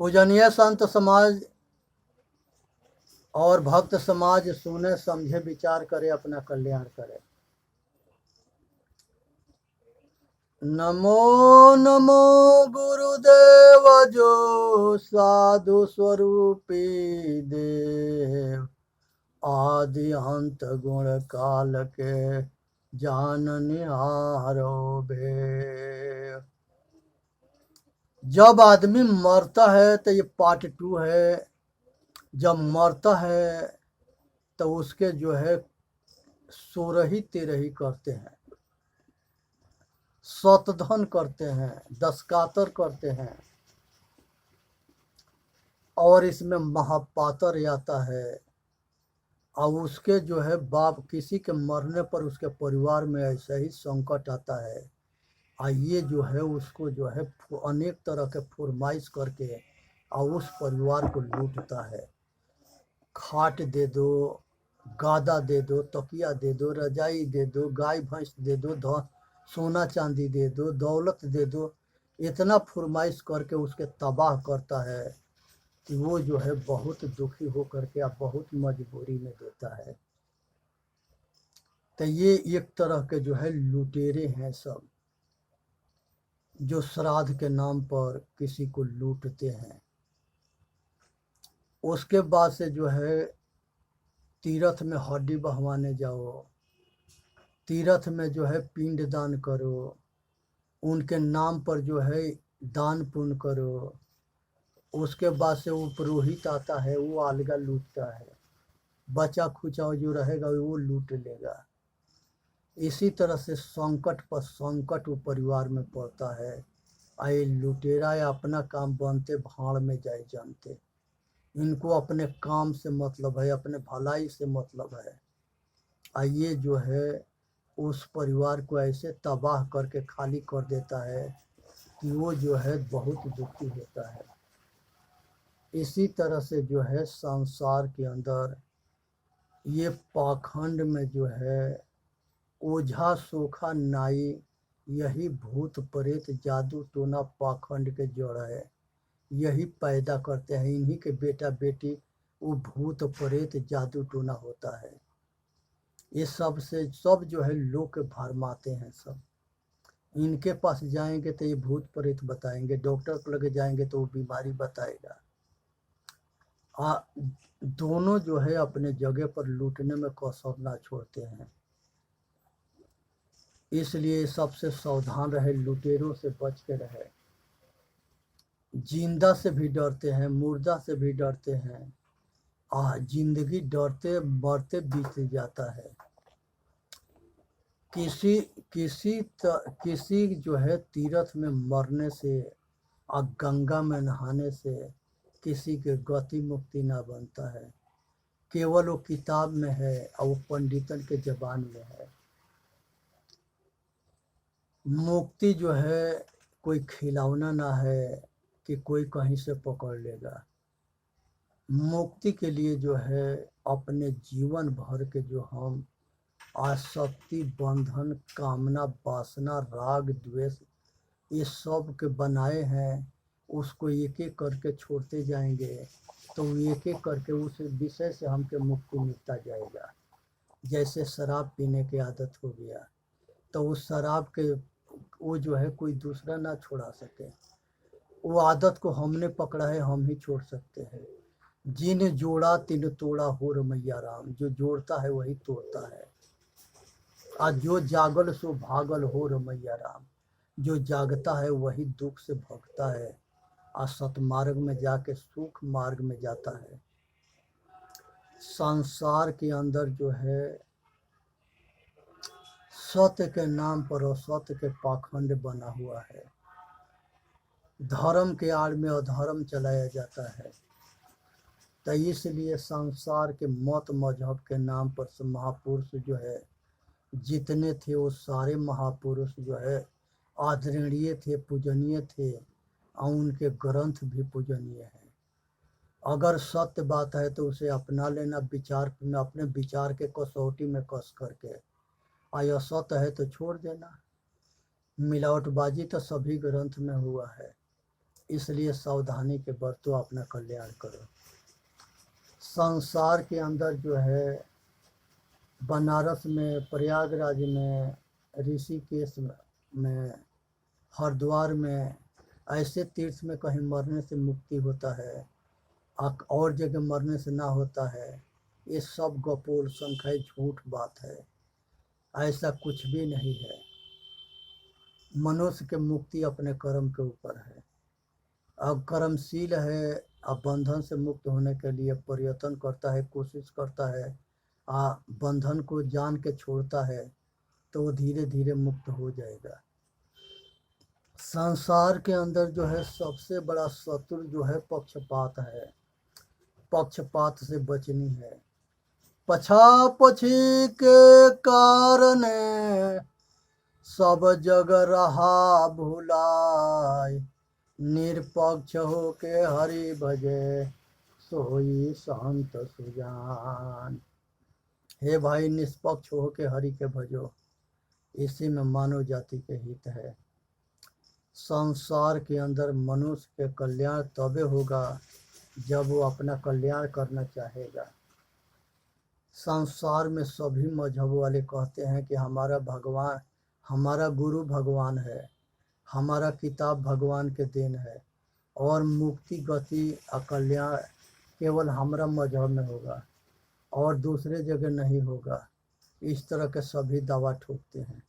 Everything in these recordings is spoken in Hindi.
पूजनीय संत समाज और भक्त समाज सुने समझे विचार करे अपना कल्याण करे। नमो नमो गुरुदेव जो साधु स्वरूपी देव, आदि अंत गुण काल के जाननिहारो भेव। जब आदमी मरता है तो ये पार्ट 2 है। जब मरता है तो उसके जो है 16 13 करते हैं, शतधन करते हैं, दसकातर करते हैं, और इसमें महापातर आता है। और उसके जो है बाप किसी के मरने पर उसके परिवार में ऐसा ही संकट आता है। और ये जो है उसको जो है अनेक तरह के फरमाइश करके और उस परिवार को लूटता है। खाट दे दो, गादा दे दो, तकिया दे दो, रजाई दे दो, गाय भैंस दे दो, सोना चांदी दे दो, दौलत दे दो। इतना फरमाइश करके उसके तबाह करता है कि वो जो है बहुत दुखी होकर के अब बहुत मजबूरी में देता है। तो ये एक तरह के जो है लुटेरे हैं सब, जो श्राद्ध के नाम पर किसी को लूटते हैं। उसके बाद से जो है तीर्थ में हड्डी बहवाने जाओ, तीर्थ में जो है पिंड दान करो, उनके नाम पर जो है दान पुण्य करो। उसके बाद से वो पुरोहित आता है, वो अलगा लूटता है, बचा खुचा जो रहेगा वो लूट लेगा। इसी तरह से संकट पर संकट वो परिवार में पड़ता है। आए लुटेरा या अपना काम बनते भाड़ में जाए जानते। इनको अपने काम से मतलब है, अपने भलाई से मतलब है। ये जो है उस परिवार को ऐसे तबाह करके खाली कर देता है कि वो जो है बहुत दुखी होता है। इसी तरह से जो है संसार के अंदर ये पाखंड में जो है ओझा सोखा नाई, यही भूत प्रेत जादू टोना पाखंड के जड़ है। यही पैदा करते हैं, इन्हीं के बेटा बेटी वो भूत प्रेत जादू टोना होता है। ये सब से सब जो है लोग भरमाते हैं सब। इनके पास जाएंगे तो ये भूत प्रेत बताएंगे, डॉक्टर को लगे जाएंगे तो वो बीमारी बताएगा। दोनों जो है अपने जगह पर लूटने में कसर ना छोड़ते हैं। इसलिए सबसे सावधान रहे, लुटेरों से बच के रहे। जिंदा से भी डरते हैं, मुर्दा से भी डरते हैं। जिंदगी डरते मरते बीत जाता है। किसी जो है तीर्थ में मरने से और गंगा में नहाने से किसी के गति मुक्ति ना बनता है। केवल वो किताब में है और वो पंडितन के जबान में है। मुक्ति जो है कोई खिलौना ना है कि कोई कहीं से पकड़ लेगा। मुक्ति के लिए जो है अपने जीवन भर के जो हम आसक्ति, बंधन, कामना, वासना, राग, द्वेष ये सब के बनाए हैं, उसको एक एक करके छोड़ते जाएंगे तो एक एक करके उस विषय से हमके मुक्ति मिलता जाएगा। जैसे शराब पीने की आदत हो गया तो उस शराब के वो जो है कोई दूसरा ना छुड़ा सके। वो आदत को हमने पकड़ा है, हम ही छोड़ सकते हैं। जिन जोड़ा तिन तोड़ा हो रमैया राम, जो जोड़ता है वही तोड़ता है। आज जो जागल सो भागल हो रमैया राम, जो जागता है वही दुख से भगता है और सतमार्ग में जाके सुख मार्ग में जाता है। संसार के अंदर जो है सत्य के नाम पर असत्य के पाखंड बना हुआ है। धर्म के आड़ में अधर्म चलाया जाता है। तो इसलिए संसार के मत मजहब के नाम पर से महापुरुष जो है जितने थे वो सारे महापुरुष जो है आदरणीय थे, पूजनीय थे और उनके ग्रंथ भी पूजनीय हैं। अगर सत्य बात है तो उसे अपना लेना, विचार में अपने विचार के कसौटी में कस करके, और असत्य है तो छोड़ देना। मिलावटबाजी तो सभी ग्रंथ में हुआ है। इसलिए सावधानी के बरतो, अपना कल्याण करो। संसार के अंदर जो है बनारस में, प्रयागराज में, ऋषिकेश में, हरिद्वार में, ऐसे तीर्थ में कहीं मरने से मुक्ति होता है और जगह मरने से ना होता है, ये सब गपोल संख्या झूठ बात है। ऐसा कुछ भी नहीं है। मनुष्य के मुक्ति अपने कर्म के ऊपर है। अब कर्मशील है, अब बंधन से मुक्त होने के लिए प्रयत्न करता है, कोशिश करता है, बंधन को जान के छोड़ता है, तो वो धीरे धीरे मुक्त हो जाएगा। संसार के अंदर जो है सबसे बड़ा शत्रु जो है पक्षपात है। पक्षपात से बचनी है। पछापछी के कारण सब जग रहा भुलाय, निरपक्ष हो के हरि भजे सोई संत सुजान। हे भाई, निष्पक्ष हो के हरि के भजो, इसी में मानव जाति के हित है। संसार के अंदर मनुष्य के कल्याण तबे होगा जब वो अपना कल्याण करना चाहेगा। संसार में सभी मजहब वाले कहते हैं कि हमारा भगवान, हमारा गुरु भगवान है, हमारा किताब भगवान के देन है, और मुक्ति गति कल्याण केवल हमारा मजहब में होगा और दूसरे जगह नहीं होगा। इस तरह के सभी दावा ठोकते हैं।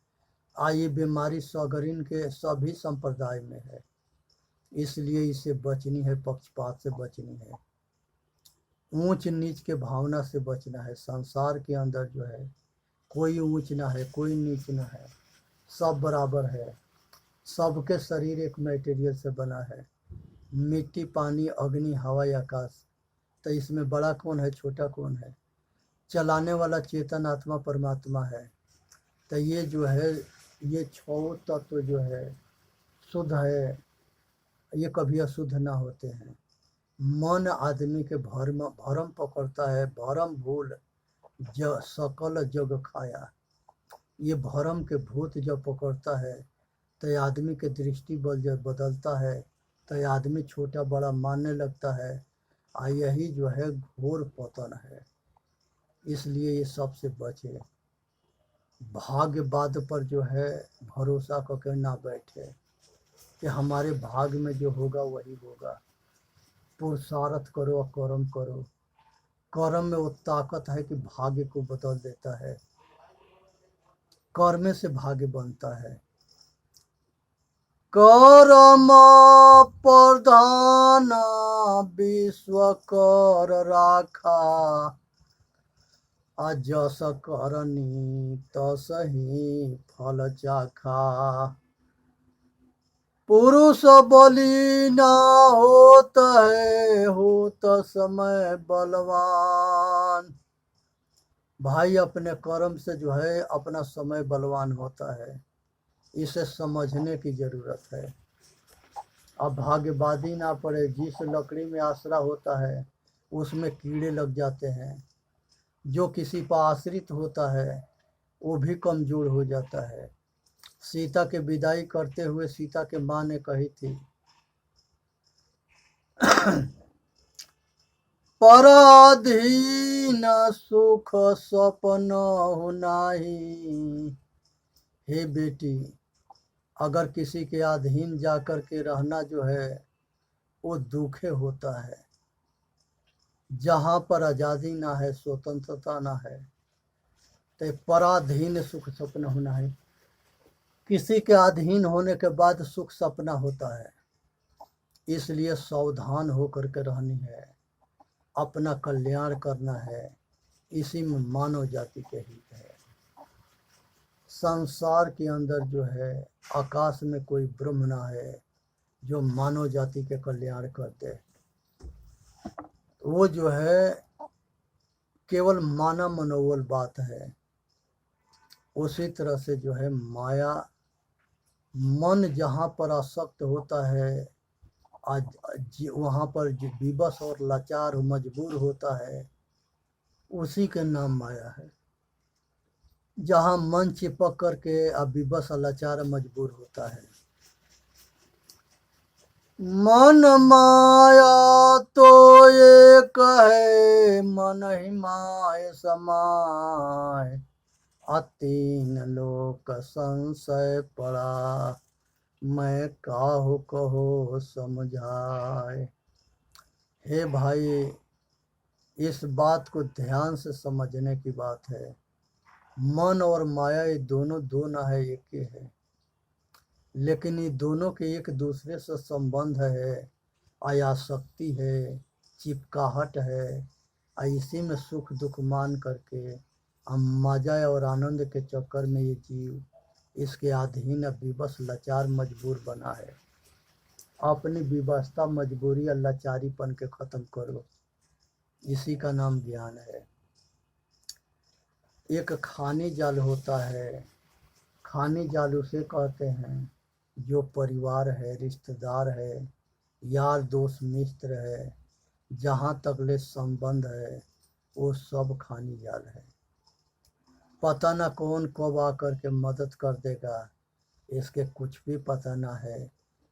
ये बीमारी सगरिन के सभी संप्रदाय में है, इसलिए इसे बचनी है, पक्षपात से बचनी है, ऊंच नीच के भावना से बचना है। संसार के अंदर जो है कोई ऊंच ना है, कोई नीच ना है, सब बराबर है। सबके शरीर एक मटेरियल से बना है, मिट्टी, पानी, अग्नि, हवा, आकाश। तो इसमें बड़ा कौन है, छोटा कौन है? चलाने वाला चेतन आत्मा परमात्मा है। तो ये जो है, ये छह तत्व जो है शुद्ध है, ये कभी अशुद्ध ना होते हैं। मन आदमी के भरम पकड़ता है, भरम भूल सकल जग खाया। ये भरम के भूत जब पकड़ता है तो आदमी के दृष्टि बल जब बदलता है तो आदमी छोटा बड़ा मानने लगता है। यही जो है घोर पतन है। इसलिए ये सबसे बचे। भाग्यवाद पर जो है भरोसा करके ना बैठे कि हमारे भाग्य में जो होगा वही होगा। पुरुषार्थ करो और कर्म करो। कर्म में वो ताकत है कि भाग्य को बदल देता है। कर्म से भाग्य बनता है। कर्म प्रधान विश्व कर राखा, जस करनी तसही फल चाखा। पुरुष बलि ना होता है, होता समय बलवान। भाई, अपने कर्म से जो है अपना समय बलवान होता है, इसे समझने की जरूरत है। अब भाग्यवादी ना पड़े। जिस लकड़ी में आसरा होता है उसमें कीड़े लग जाते हैं। जो किसी पर आश्रित होता है वो भी कमजोर हो जाता है। सीता के विदाई करते हुए सीता के माँ ने कही थी, पराधीन सुख सपन हो नाही। हे बेटी, अगर किसी के अधीन जाकर के रहना जो है वो दुखे होता है। जहाँ पर आज़ादी ना है, स्वतंत्रता ना है, तो पराधीन सुख सपना होना है। किसी के अधीन होने के बाद सुख सपना होता है। इसलिए सावधान होकर के रहनी है, अपना कल्याण करना है। इसी में मानव जाति के हित है। संसार के अंदर जो है आकाश में कोई ब्रह्म ना है जो मानव जाति के कल्याण कर दे। वो जो है केवल माना मनोबल बात है। उसी तरह से जो है माया, मन जहाँ पर आसक्त होता है, आज वहाँ पर जो विवश और लाचार मजबूर होता है, उसी के नाम माया है। जहाँ मन चिपक करके विवश लाचार मजबूर होता है, मन माया तो एक है, मन ही माय समाय, अतीन लोक संशय पड़ा, मैं काहू कहो समझाए। हे भाई, इस बात को ध्यान से समझने की बात है। मन और माया ये दोनों दो ना है, एक ही है, लेकिन ये दोनों के एक दूसरे से संबंध है, आयासक्ति है, चिपकाहट है। इसी में सुख दुख मान करके हम मजा और आनंद के चक्कर में ये जीव इसके अधीन विवश लाचार मजबूर बना है। अपनी विवशता, मजबूरी और लाचारीपन के खत्म करो, इसी का नाम ज्ञान है। एक खानी जाल होता है, खानी जाल उसे कहते हैं जो परिवार है, रिश्तेदार है, यार दोस्त मित्र है, जहाँ तकले संबंध है वो सब खानी जाल है। पता ना कौन कब आकर के मदद कर देगा, इसके कुछ भी पता ना है।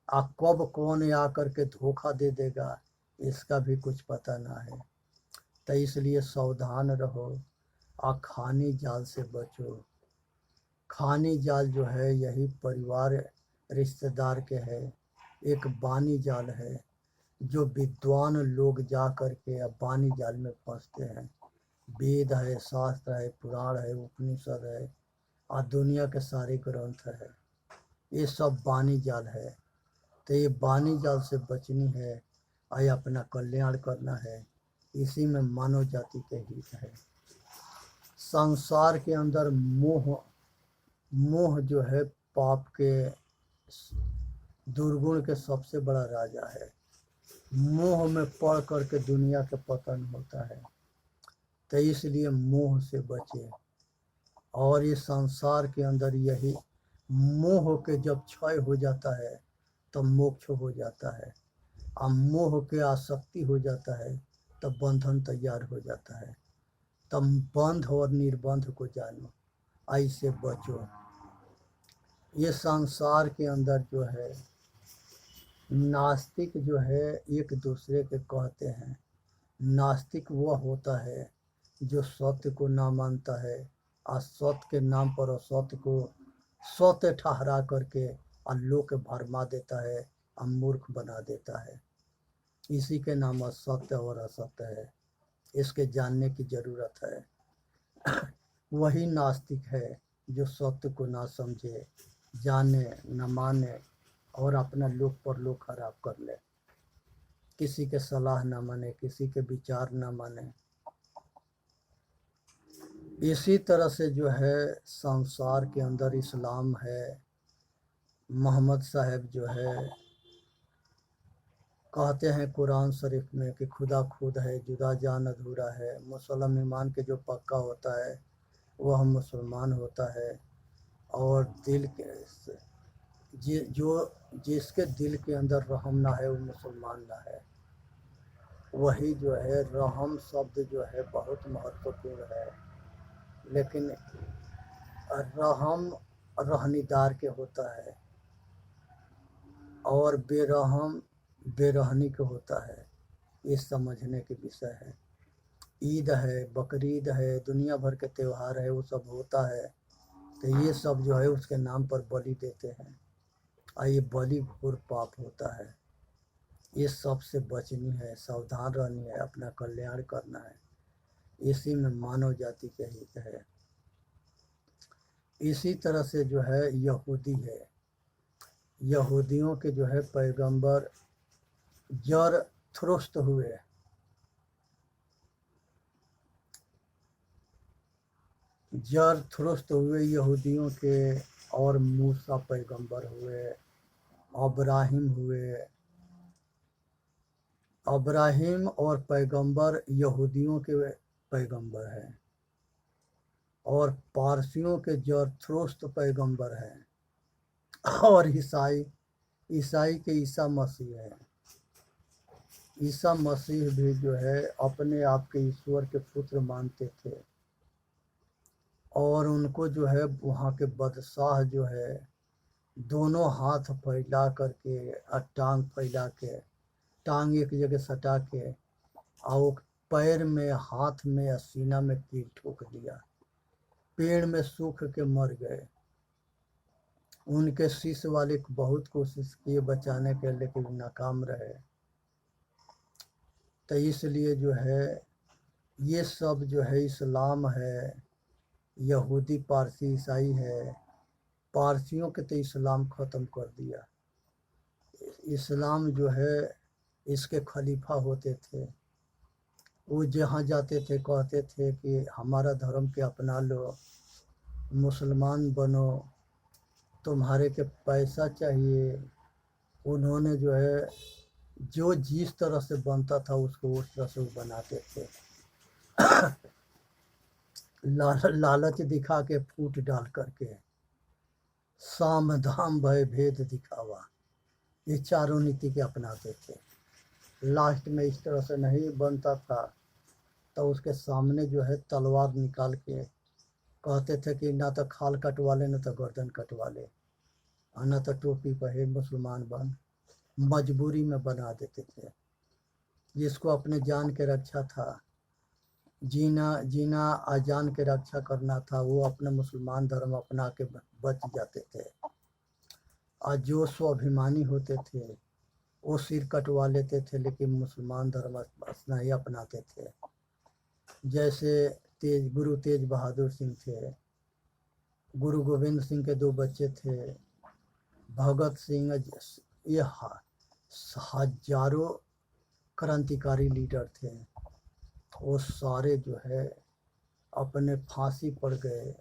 कब कौन आकर के धोखा दे देगा, इसका भी कुछ पता ना है। तो इसलिए सावधान रहो और खानी जाल से बचो। खानी जाल जो है यही परिवार रिश्तेदार के है। एक बानी जाल है जो विद्वान लोग जा कर के अब बानी जाल में फंसते हैं। वेद है, शास्त्र है, पुराण है, उपनिषद है और दुनिया के सारे ग्रंथ है, ये सब बानी जाल है। तो ये बानी जाल से बचनी है और अपना कल्याण करना है, इसी में मानव जाति के हित है। संसार के अंदर मोह जो है पाप के दुर्गुण के सबसे बड़ा राजा है। मोह में पड़ करके दुनिया के पतन होता है। तो इसलिए मोह से बचे। और इस संसार के अंदर यही मोह के जब क्षय हो जाता है तब मोक्ष हो जाता है, और मोह के आसक्ति हो जाता है तब बंधन तैयार हो जाता है। तब बंध और निर्बंध को जानो, ऐसे बचो। ये संसार के अंदर जो है नास्तिक जो है एक दूसरे के कहते हैं। नास्तिक वह होता है जो सत्य को ना मानता है और सत्य के नाम पर असत्य को सत्य ठहरा करके लोग के भरमा देता है और मूर्ख बना देता है। इसी के नाम असत्य और असत्य है, इसके जानने की जरूरत है। वही नास्तिक है जो सत्य को ना समझे, जाने न माने और अपना लोक पर लोक खराब कर ले, किसी के सलाह ना माने, किसी के विचार ना माने। इसी तरह से जो है संसार के अंदर इस्लाम है। मोहम्मद साहब जो है कहते हैं कुरान शरीफ में कि खुदा खुद है, जुदा जान अधूरा है। मुसलमान ईमान के जो पक्का होता है वह मुसलमान होता है। और दिल के जो जिसके दिल के अंदर रहम ना है वो मुसलमान ना है। वही जो है रहम शब्द जो है बहुत महत्वपूर्ण है, लेकिन रहम रहनीदार के होता है और बेरहम बेरहनी के होता है। ये समझने के विषय है। ईद है, बकरीद है, दुनिया भर के त्यौहार है, वो सब होता है। तो ये सब जो है उसके नाम पर बलि देते हैं और ये बलि घोर पाप होता है। ये सब से बचनी है, सावधान रहनी है, अपना कल्याण करना है, इसी में मानव जाति के हित है। इसी तरह से जो है यहूदी है। यहूदियों के जो है पैगंबर जरथुस्त्र हुए। जरथुस्त्र हुए यहूदियों के, और मूसा पैगंबर हुए, अब्राहिम हुए। अब्राहिम और पैगंबर यहूदियों के पैगंबर हैं, और पारसियों के जरथुस्त्र पैगंबर हैं। और ईसाई ईसाई के ईसा मसीह है। ईसा मसीह भी जो है अपने आप के ईश्वर के पुत्र मानते थे, और उनको जो है वहाँ के बादशाह जो है दोनों हाथ फैला करके और टांग फैला के, टांग एक जगह सटा के, और पैर में, हाथ में, सीना में तीर ठोक दिया। पेड़ में सूख के मर गए। उनके शिष्य वाले बहुत कोशिश किए बचाने के, लेकिन नाकाम रहे। तो इसलिए जो है ये सब जो है इस्लाम है, यहूदी पारसी ईसाई है। पारसियों के तो इस्लाम ख़त्म कर दिया। इस्लाम जो है इसके खलीफा होते थे। वो जहाँ जाते थे कहते थे कि हमारा धर्म के अपना लो, मुसलमान बनो, तुम्हारे के पैसा चाहिए। उन्होंने जो है जो जिस तरह से बनता था उसको उस तरह से वो बनाते थे। लालच दिखा के, फूट डाल करके, साम दाम भय भेद दिखावा, ये चारों नीति के अपनाते थे। लास्ट में इस तरह से नहीं बनता था तो उसके सामने जो है तलवार निकाल के कहते थे कि ना तो खाल कटवा ले, ना तो गर्दन कटवा ले, और ना तो टोपी पहन मुसलमान बन। मजबूरी में बना देते थे। जिसको अपने जान के रक्षा था, जीना अजान के रक्षा करना था, वो अपने मुसलमान धर्म अपना के बच जाते थे। और जो स्वाभिमानी होते थे वो सिर कटवा लेते थे, लेकिन मुसलमान धर्म अपना ही अपनाते थे। जैसे गुरु तेज बहादुर सिंह थे। गुरु गोविंद सिंह के 2 बच्चे थे। भगत सिंह, ये हजारों क्रांतिकारी लीडर थे। वो सारे जो है अपने फांसी पड़ गए।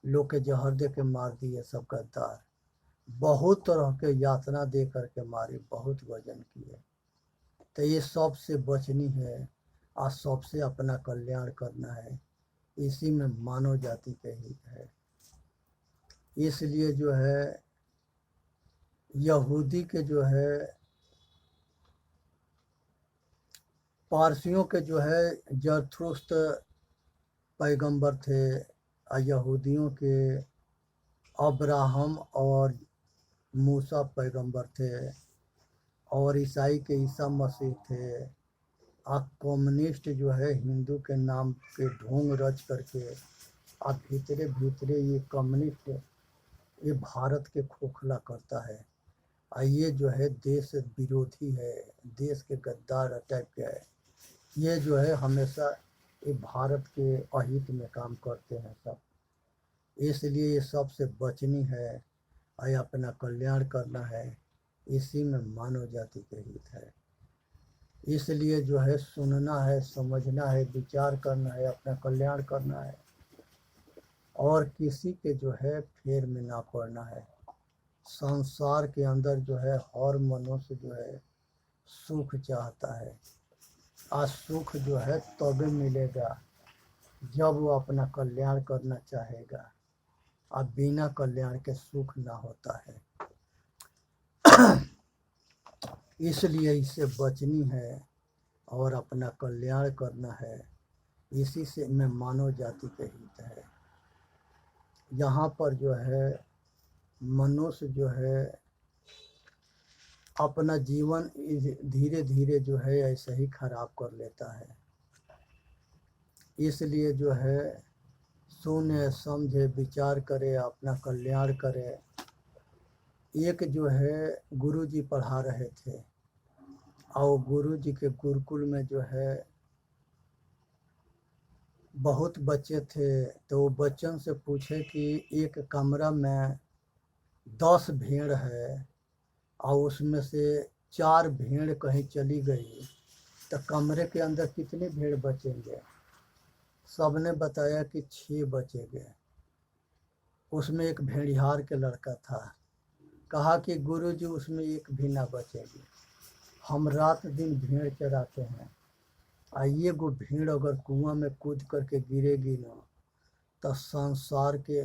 लोग के जहर दे के मार दिए सब गद्दार। बहुत तरह के यातना दे करके मारे, बहुत वजन किए। तो ये सबसे बचनी है और सबसे अपना कल्याण करना है। इसी में मानव जाति के हित है। इसलिए जो है यहूदी के जो है, पारसियों के जो है जरथुस्त्र पैगंबर थे, और यहूदियों के अब्राहम और मूसा पैगंबर थे, और ईसाई के ईसा मसीह थे। और कम्युनिस्ट जो है हिंदू के नाम के ढोंग रच करके, और भीतरे भीतरे ये कम्युनिस्ट ये भारत के खोखला करता है। और ये जो है देश विरोधी है, देश के गद्दार टाइप के है। ये जो है हमेशा ये भारत के अहित में काम करते हैं सब। इसलिए ये सबसे बचनी है और अपना कल्याण करना है। इसी में मानव जाति के हित है। इसलिए जो है सुनना है, समझना है, विचार करना है, अपना कल्याण करना है, और किसी के जो है फेर में ना पड़ना है। संसार के अंदर जो है हर मनुष्य जो है सुख चाहता है, और सुख जो है तभी मिलेगा जब वो अपना कल्याण करना चाहेगा। और बिना कल्याण के सुख ना होता है। इसलिए इससे बचनी है और अपना कल्याण करना है। इसी से में मानव जाति के हित है। यहाँ पर जो है मनुष्य जो है अपना जीवन धीरे धीरे जो है ऐसे ही खराब कर लेता है। इसलिए जो है सुने, समझे, विचार करे, अपना कल्याण करे। एक जो है गुरु जी पढ़ा रहे थे, और गुरु जी के गुरुकुल में जो है बहुत बच्चे थे। तो वो बच्चों से पूछे कि एक कमरा में 10 भेड़ है, और उसमें से 4 भेड़ कहीं चली गई, तो कमरे के अंदर कितनी भेड़ बचेंगे? सबने बताया कि 6 बचेंगे। उसमें एक भेड़िहार के लड़का था। कहा कि गुरुजी उसमें एक भी ना बचेगी। हम रात दिन भेड़ चराते हैं, आइए वो भेड़ अगर कुआं में कूद करके गिरेगी ना, तो संसार के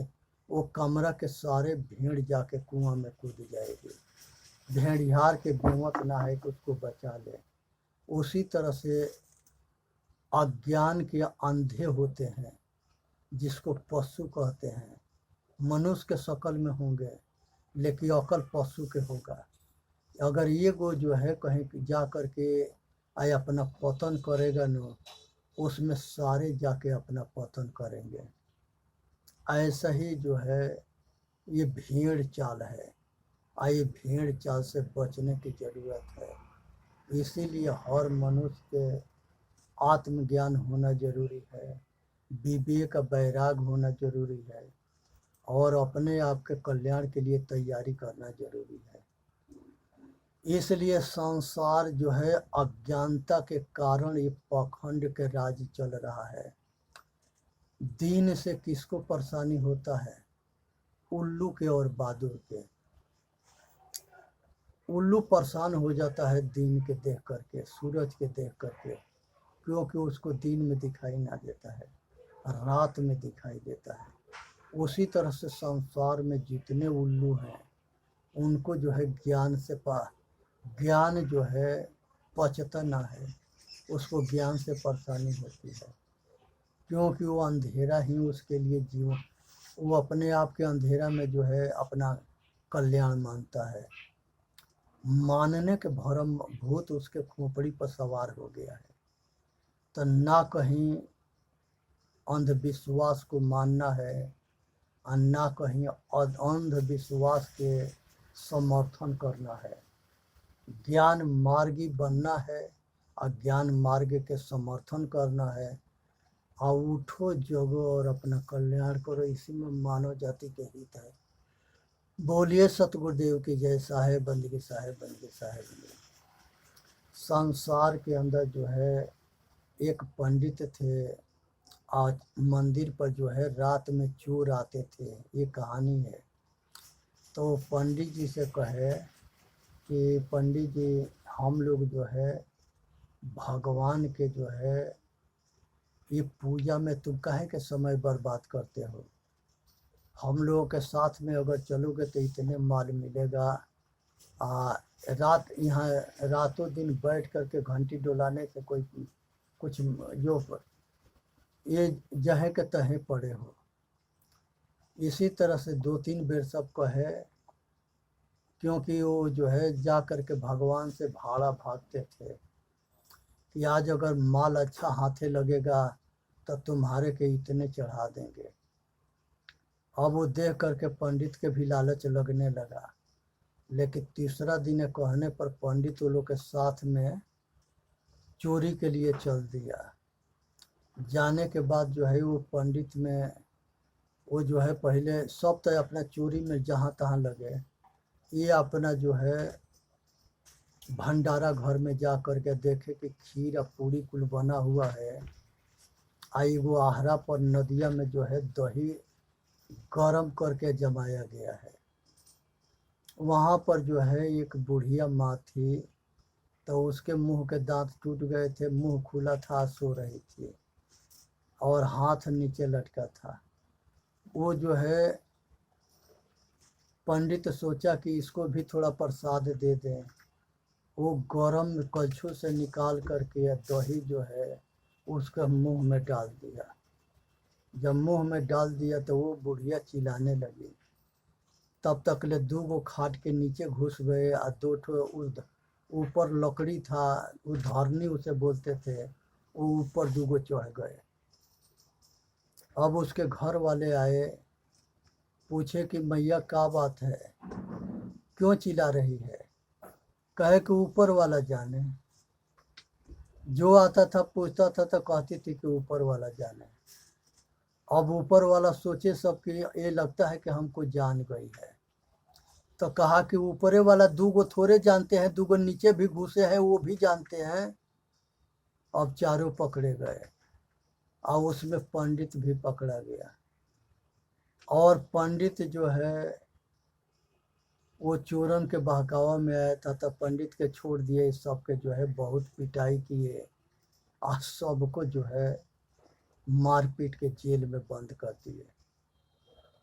वो कमरा के सारे भेड़ जाके कुआं में कूद जाएगी। भेड़िहार के हिम्मत ना है कि उसको बचा ले। उसी तरह से अज्ञान के अंधे होते हैं, जिसको पशु कहते हैं। मनुष्य के शक्ल में होंगे, लेकिन अकल पशु के होगा। अगर ये गो जो है कहीं जा कर के आए अपना पतन करेगा न, उसमें सारे जाके अपना पतन करेंगे। ऐसा ही जो है ये भेड़ चाल है। ये भेड़ चाल से बचने की ज़रूरत है। इसीलिए हर मनुष्य के आत्मज्ञान होना जरूरी है, विवेक का वैराग होना जरूरी है, और अपने आप के कल्याण के लिए तैयारी करना जरूरी है। इसलिए संसार जो है अज्ञानता के कारण ये पाखंड के राज चल रहा है। दीन से किसको परेशानी होता है? उल्लू के और बहादुर के। उल्लू परेशान हो जाता है दिन के देख करके, सूरज के देख करके, क्योंकि उसको दिन में दिखाई ना देता है, रात में दिखाई देता है। उसी तरह से संसार में जितने उल्लू हैं उनको जो है ज्ञान जो है पचता ना है, उसको ज्ञान से परेशानी होती है, क्योंकि वो अंधेरा ही उसके लिए जीवन, वो अपने आप के अंधेरा में जो है अपना कल्याण मानता है। मानने के भरम भूत उसके खोपड़ी पर सवार हो गया है। तो ना कहीं अंधविश्वास को मानना है और ना कहीं अंधविश्वास के समर्थन करना है। ज्ञान मार्गी बनना है और ज्ञान मार्ग के समर्थन करना है। और उठो जगो और अपना कल्याण करो, इसी में मानव जाति के हित है। बोलिए सतगुरुदेव की जय। साहेब बंदगी, साहेब बंदगी, साहेब बंदगी। संसार के अंदर जो है एक पंडित थे, आज मंदिर पर जो है रात में चोर आते थे, ये कहानी है। तो पंडित जी से कहे कि पंडित जी, हम लोग जो है भगवान के जो है ये पूजा में तुम काहे के समय बर्बाद करते हो? हम लोगों के साथ में अगर चलोगे तो इतने माल मिलेगा। रात यहाँ रातों दिन बैठ करके घंटी डोलाने से कोई कुछ जो ये जहे के तहे पड़े हो। इसी तरह से 2-3 बेर सब कहे, क्योंकि वो जो है जा करके भगवान से भाड़ा भागते थे कि आज अगर माल अच्छा हाथे लगेगा तो तुम्हारे के इतने चढ़ा देंगे। अब वो देख करके पंडित के भी लालच लगने लगा। लेकिन तीसरा दिन कहने पर पंडित वो लोग के साथ में चोरी के लिए चल दिया। जाने के बाद जो है वो पंडित में वो जो है पहले सब तो अपना चोरी में जहाँ तहाँ लगे, ये अपना जो है भंडारा घर में जा करके देखे कि खीर और पूरी कुल बना हुआ है। आई वो आहरा पर नदिया में जो है दही गरम करके जमाया गया है। वहाँ पर जो है एक बुढ़िया माँ थी, तो उसके मुंह के दांत टूट गए थे, मुंह खुला था, सो रही थी और हाथ नीचे लटका था। वो जो है पंडित सोचा कि इसको भी थोड़ा प्रसाद दे दें। वो गरम कलछुल से निकाल करके दही जो है उसका मुंह में डाल दिया। जब मुंह में डाल दिया तो वो बुढ़िया चिल्लाने लगी। तब तक ले 2 गो खाट के नीचे घुस गए और 2 ठो ऊपर लकड़ी था, वो धरनी उसे बोलते थे, वो ऊपर 2 गो चढ़ गए। अब उसके घर वाले आए, पूछे कि मैया क्या बात है, क्यों चिल्ला रही है? कहे कि ऊपर वाला जाने। जो आता था पूछता था तो कहती थी कि ऊपर वाला जाने। अब ऊपर वाला सोचे सब कि ये लगता है कि हमको जान गई है। तो कहा कि ऊपरे वाला 2 गो थोड़े जानते हैं, 2 गो नीचे भी घुसे हैं, वो भी जानते हैं। अब चारों पकड़े गए और उसमें पंडित भी पकड़ा गया। और पंडित जो है वो चोरन के बहकावा में आया था, तब पंडित के छोड़ दिए, सबके जो है बहुत पिटाई किए और सबको जो है मारपीट के जेल में बंद कर दिए।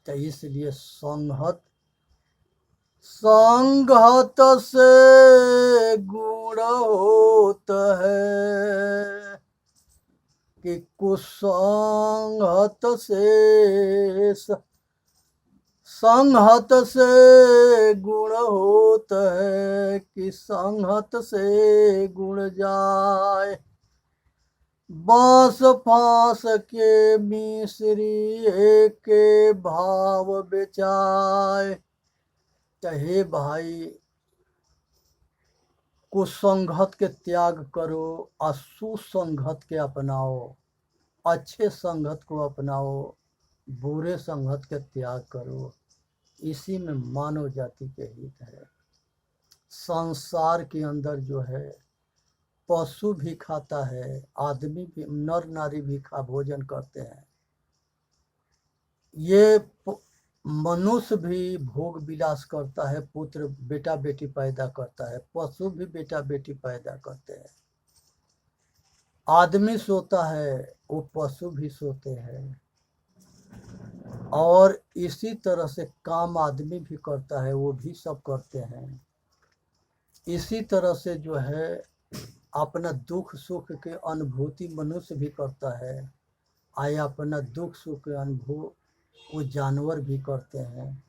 तो इसलिए संगत से गुण होता है कि कुसंगत से संहत से गुण होत है कि संहत से गुण जाए। बांस फांस के मिश्री के भाव बेचाए। हे भाई, कुसंगत के त्याग करो और सुसंगत के अपनाओ। अच्छे संगत को अपनाओ, बुरे संगत के त्याग करो। इसी में मानव जाति के हित है। संसार के अंदर जो है पशु भी खाता है, आदमी भी, नर नारी भी भोजन करते हैं। ये मनुष्य भी भोग विलास करता है, पुत्र बेटा बेटी पैदा करता है, पशु भी बेटा बेटी पैदा करते हैं। आदमी सोता है, वो पशु भी सोते हैं। और इसी तरह से काम आदमी भी करता है, वो भी सब करते हैं। इसी तरह से जो है अपना दुख सुख के अनुभूति मनुष्य भी करता है। आया अपना दुख सुख के अनुभव वो जानवर भी करते हैं।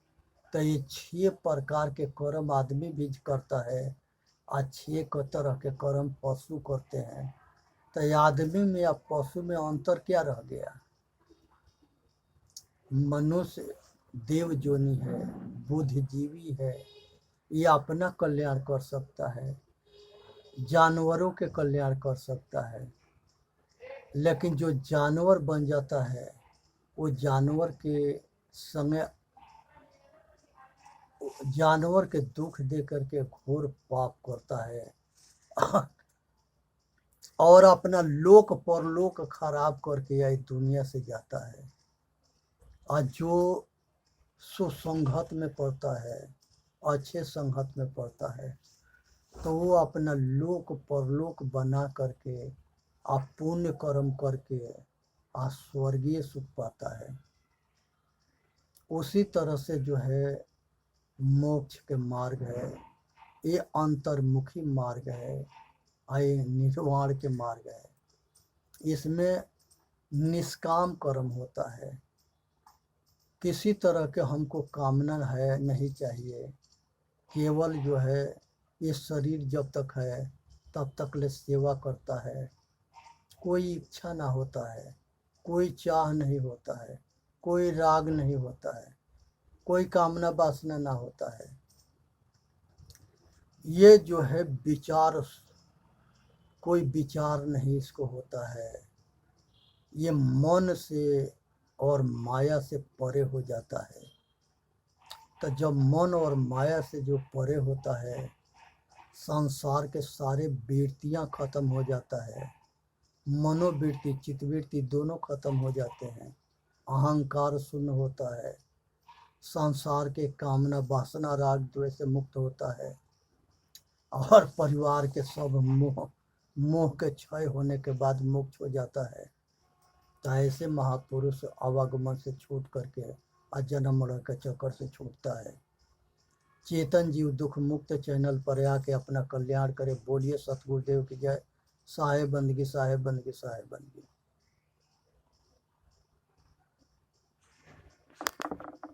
तो ये 6 प्रकार के कर्म आदमी भी करता है और 6 तरह के कर्म पशु करते हैं। तो आदमी में या पशु में अंतर क्या रह गया? मनुष्य देव जोनी है, बुद्धिजीवी है, ये अपना कल्याण कर सकता है, जानवरों के कल्याण कर सकता है। लेकिन जो जानवर बन जाता है वो जानवर के समय जानवर के दुख दे करके घोर पाप करता है और अपना लोक परलोक खराब करके यह दुनिया से जाता है। और जो सुसंगत में पड़ता है, अच्छे संगत में पड़ता है, तो वो अपना लोक परलोक बना करके आप पुण्य कर्म करके आप स्वर्गीय सुख पाता है। उसी तरह से जो है मोक्ष के मार्ग है, ये अंतर्मुखी मार्ग है, ये निर्वाण के मार्ग है। इसमें निष्काम कर्म होता है। किसी तरह के हमको कामना है नहीं चाहिए। केवल जो है ये शरीर जब तक है तब तक ले सेवा करता है। कोई इच्छा ना होता है, कोई चाह नहीं होता है, कोई राग नहीं होता है, कोई कामना वासना ना होता है। ये जो है विचार, कोई विचार नहीं इसको होता है। ये मन से और माया से परे हो जाता है। तो जब मन और माया से जो परे होता है, संसार के सारे वृत्तियां खत्म हो जाता है। मनोवृत्ति चित्तवृत्ति दोनों खत्म हो जाते हैं। अहंकार शून्य होता है। संसार के कामना वासना राग द्वेष से मुक्त होता है और परिवार के सब मोह के क्षय होने के बाद मुक्त हो जाता है। तो ऐसे महापुरुष आवागमन से छूट करके अजन्म मरण के चक्कर से छूटता है। चेतन जीव दुख मुक्त चैनल पर आके अपना कल्याण करे। बोलिए सतगुरुदेव की जय। साहेब बंदगी, साहेब बंदगी, साहेब बंदगी।